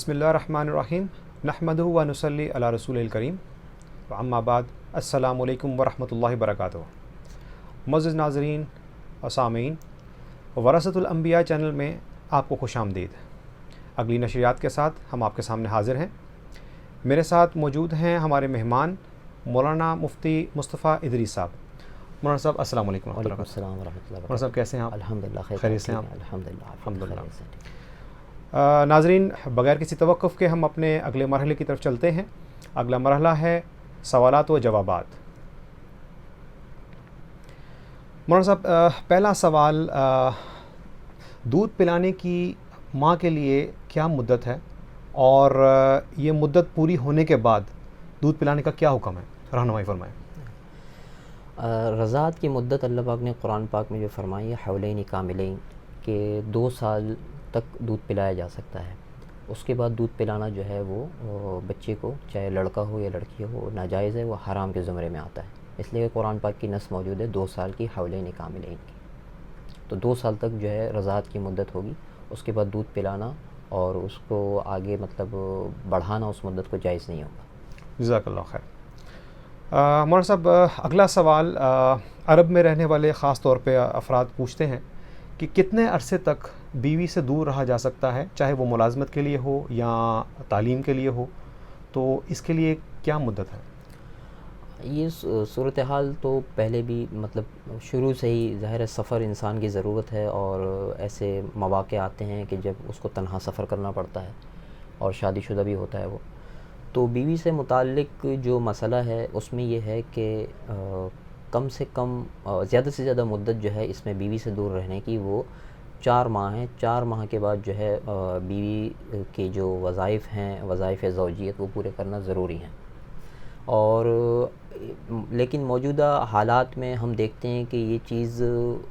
بسم اللہ الرحمن الرحیم نحمدہ و نصلی علی رسول الکریم اما بعد السلام علیکم ورحمۃ اللہ وبرکاتہ۔ معزز ناظرین و سامعین، ورثۃ الانبیاء چینل میں آپ کو خوش آمدید۔ اگلی نشریات کے ساتھ ہم آپ کے سامنے حاضر ہیں۔ میرے ساتھ موجود ہیں ہمارے مہمان مولانا مفتی مصطفیٰ ادریس صاحب۔ مولانا صاحب السلام علیکم۔ وعلیکم السلام ورحمۃ اللہ مولانا صاحب کیسے ہیں آپ؟ الحمدللہ خیریت سے ہیں آپ؟ الحمدللہ۔ ناظرین، بغیر کسی توقف کے ہم اپنے اگلے مرحلے کی طرف چلتے ہیں۔ اگلا مرحلہ ہے سوالات و جوابات۔ مولانا صاحب، پہلا سوال، دودھ پلانے کی ماں کے لیے کیا مدت ہے، اور یہ مدت پوری ہونے کے بعد دودھ پلانے کا کیا حکم ہے؟ رہنمائی فرمائیں۔ رضاعت کی مدت اللہ پاک نے قرآن پاک میں جو فرمائی ہے حولین کاملین، کہ 2 سال تک دودھ پلایا جا سکتا ہے۔ اس کے بعد دودھ پلانا جو ہے وہ بچے کو، چاہے لڑکا ہو یا لڑکی ہو، ناجائز ہے، وہ حرام کے زمرے میں آتا ہے۔ اس لیے قرآن پاک کی نص موجود ہے 2 سال کی، حولین کاملین کی۔ تو 2 سال تک جو ہے رضاعت کی مدت ہوگی۔ اس کے بعد دودھ پلانا اور اس کو آگے بڑھانا اس مدت کو جائز نہیں ہوگا۔ جزاک اللہ خیر۔ مولانا صاحب، اگلا سوال عرب میں رہنے والے خاص طور پہ افراد پوچھتے ہیں کہ کتنے عرصے تک بیوی سے دور رہا جا سکتا ہے، چاہے وہ ملازمت کے لیے ہو یا تعلیم کے لیے ہو، تو اس کے لیے کیا مدت ہے؟ یہ صورتحال تو پہلے بھی شروع سے ہی ظاہر ہے، سفر انسان کی ضرورت ہے، اور ایسے مواقع آتے ہیں کہ جب اس کو تنہا سفر کرنا پڑتا ہے اور شادی شدہ بھی ہوتا ہے وہ۔ تو بیوی سے متعلق جو مسئلہ ہے اس میں یہ ہے کہ کم سے کم زیادہ سے زیادہ مدت جو ہے اس میں بیوی سے دور رہنے کی وہ 4 ماہ ہیں۔ 4 ماہ کے بعد جو ہے بیوی کے جو وظائف ہیں، وظائف زوجیت، وہ پورے کرنا ضروری ہیں۔ اور لیکن موجودہ حالات میں ہم دیکھتے ہیں کہ یہ چیز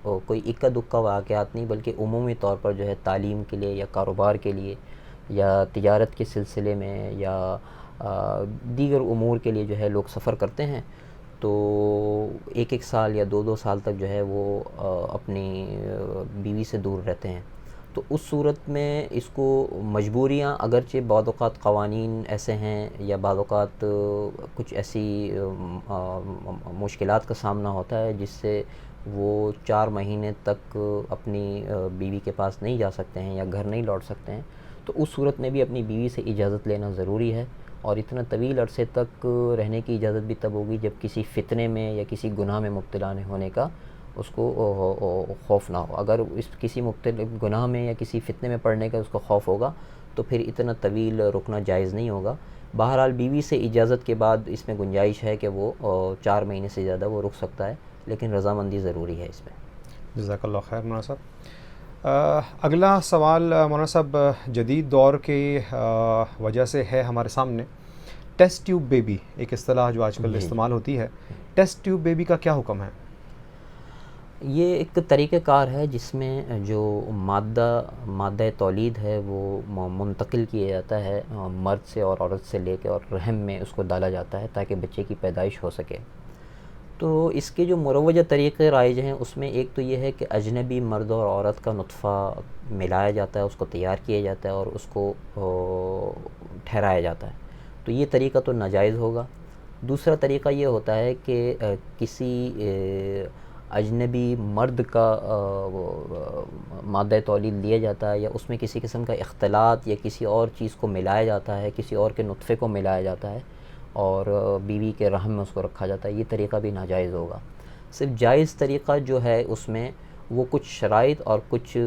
کوئی اکا دکا واقعات نہیں، بلکہ عمومی طور پر جو ہے تعلیم کے لیے یا کاروبار کے لیے یا تجارت کے سلسلے میں یا دیگر امور کے لیے جو ہے لوگ سفر کرتے ہیں، تو 1 سال یا 2 سال تک جو ہے وہ اپنی بیوی سے دور رہتے ہیں۔ تو اس صورت میں اس کو مجبوریاں، اگرچہ بعض اوقات قوانین ایسے ہیں یا بعض اوقات کچھ ایسی مشکلات کا سامنا ہوتا ہے جس سے وہ 4 مہینے تک اپنی بیوی کے پاس نہیں جا سکتے ہیں یا گھر نہیں لوٹ سکتے ہیں، تو اس صورت میں بھی اپنی بیوی سے اجازت لینا ضروری ہے۔ اور اتنا طویل عرصے تک رہنے کی اجازت بھی تب ہوگی جب کسی فتنے میں یا کسی گناہ میں مبتلا ہونے کا اس کو خوف نہ ہو۔ اگر کسی گناہ میں یا کسی فتنے میں پڑنے کا اس کو خوف ہوگا تو پھر اتنا طویل رکنا جائز نہیں ہوگا۔ بہرحال بیوی سے اجازت کے بعد اس میں گنجائش ہے کہ وہ 4 مہینے سے زیادہ وہ رک سکتا ہے، لیکن رضامندی ضروری ہے اس میں۔ جزاک اللہ خیر مولانا صاحب۔ اگلا سوال مولانا صاحب جدید دور کی وجہ سے ہے ہمارے سامنے، ٹیسٹ ٹیوب بیبی، ایک اصطلاح جو آج کل استعمال ہوتی ہے، ٹیسٹ ٹیوب بیبی کا کیا حکم ہے؟ یہ ایک طریقہ کار ہے جس میں جو مادہ تولید ہے وہ منتقل کیا جاتا ہے مرد سے اور عورت سے لے کے، اور رحم میں اس کو ڈالا جاتا ہے تاکہ بچے کی پیدائش ہو سکے۔ تو اس کے جو مروجہ طریقے رائج ہیں اس میں ایک تو یہ ہے کہ اجنبی مرد اور عورت کا نطفہ ملایا جاتا ہے، اس کو تیار کیا جاتا ہے اور اس کو ٹھہرایا جاتا ہے، تو یہ طریقہ تو ناجائز ہوگا۔ دوسرا طریقہ یہ ہوتا ہے کہ کسی اجنبی مرد کا مادہ تولید لیا جاتا ہے، یا اس میں کسی قسم کا اختلاط یا کسی اور چیز کو ملایا جاتا ہے، کسی اور کے نطفے کو ملایا جاتا ہے اور بیوی کے رحم میں اس کو رکھا جاتا ہے، یہ طریقہ بھی ناجائز ہوگا۔ صرف جائز طریقہ جو ہے اس میں وہ کچھ شرائط اور کچھ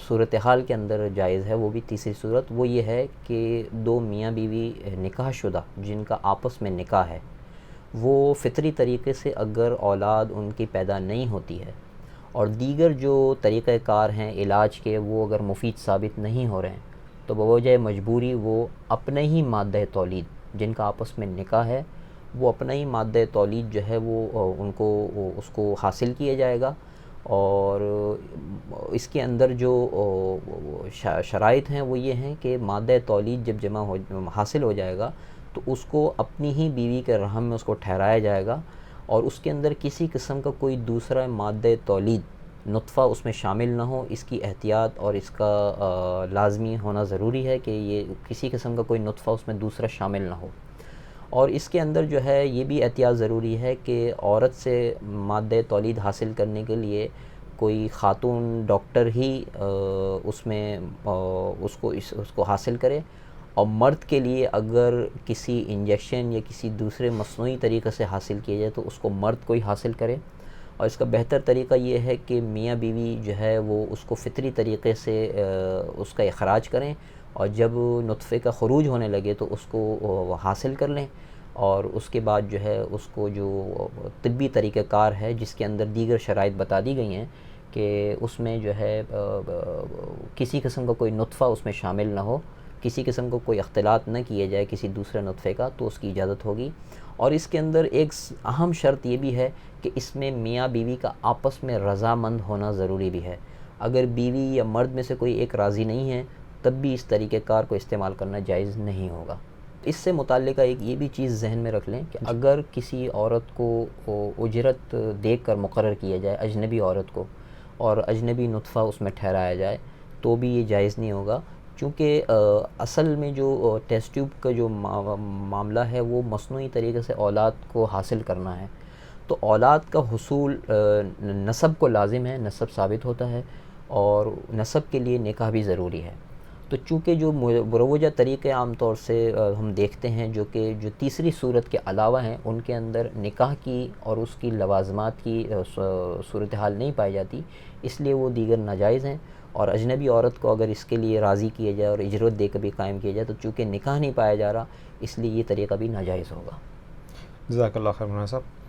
صورتحال کے اندر جائز ہے، وہ بھی تیسری صورت، وہ یہ ہے کہ 2 میاں بیوی نکاح شدہ جن کا آپس میں نکاح ہے، وہ فطری طریقے سے اگر اولاد ان کی پیدا نہیں ہوتی ہے اور دیگر جو طریقہ کار ہیں علاج کے وہ اگر مفید ثابت نہیں ہو رہے ہیں، تو بوجہ مجبوری وہ اپنے ہی مادہ تولید، جن کا آپس میں نکاح ہے، وہ اپنا ہی مادہ تولید جو ہے وہ ان کو اس کو حاصل کیا جائے گا۔ اور اس کے اندر جو شرائط ہیں وہ یہ ہیں کہ مادہ تولید جب حاصل ہو جائے گا تو اس کو اپنی ہی بیوی کے رحم میں اس کو ٹھہرایا جائے گا، اور اس کے اندر کسی قسم کا کوئی دوسرا مادہ تولید نطفہ اس میں شامل نہ ہو، اس کی احتیاط اور اس کا لازمی ہونا ضروری ہے کہ یہ کسی قسم کا کوئی نطفہ اس میں دوسرا شامل نہ ہو۔ اور اس کے اندر جو ہے یہ بھی احتیاط ضروری ہے کہ عورت سے مادہ تولید حاصل کرنے کے لیے کوئی خاتون ڈاکٹر ہی اس میں اس کو حاصل کرے، اور مرد کے لیے اگر کسی انجیکشن یا کسی دوسرے مصنوعی طریقے سے حاصل کیا جائے تو اس کو مرد کو ہی حاصل کرے۔ اور اس کا بہتر طریقہ یہ ہے کہ میاں بیوی جو ہے وہ اس کو فطری طریقے سے اس کا اخراج کریں، اور جب نطفے کا خروج ہونے لگے تو اس کو حاصل کر لیں، اور اس کے بعد جو ہے اس کو جو طبی طریقہ کار ہے جس کے اندر دیگر شرائط بتا دی گئی ہیں کہ اس میں جو ہے کسی قسم کا کوئی نطفہ اس میں شامل نہ ہو، کسی قسم کو کوئی اختلاط نہ کیا جائے کسی دوسرے نطفے کا، تو اس کی اجازت ہوگی۔ اور اس کے اندر ایک اہم شرط یہ بھی ہے کہ اس میں میاں بیوی کا آپس میں رضامند ہونا ضروری بھی ہے۔ اگر بیوی یا مرد میں سے کوئی ایک راضی نہیں ہے تب بھی اس طریقہ کار کو استعمال کرنا جائز نہیں ہوگا۔ اس سے متعلقہ ایک یہ بھی چیز ذہن میں رکھ لیں کہ اگر کسی عورت کو اجرت دیکھ کر مقرر کیا جائے، اجنبی عورت کو، اور اجنبی نطفہ اس میں ٹھہرایا جائے تو بھی یہ جائز نہیں ہوگا، چونکہ اصل میں جو ٹیسٹ ٹیوب کا جو معاملہ ہے وہ مصنوعی طریقے سے اولاد کو حاصل کرنا ہے، تو اولاد کا حصول نسب کو لازم ہے، نسب ثابت ہوتا ہے، اور نسب کے لیے نکاح بھی ضروری ہے۔ تو چونکہ جو مروجہ طریقے عام طور سے ہم دیکھتے ہیں جو تیسری صورت کے علاوہ ہیں، ان کے اندر نکاح کی اور اس کی لوازمات کی صورتحال نہیں پائی جاتی، اس لیے وہ دیگر ناجائز ہیں۔ اور اجنبی عورت کو اگر اس کے لیے راضی کیا جائے اور اجرت دے کر بھی قائم کیا جائے تو چونکہ نکاح نہیں پایا جا رہا، اس لیے یہ طریقہ بھی ناجائز ہوگا۔ جزاک اللہ خیر مولانا صاحب۔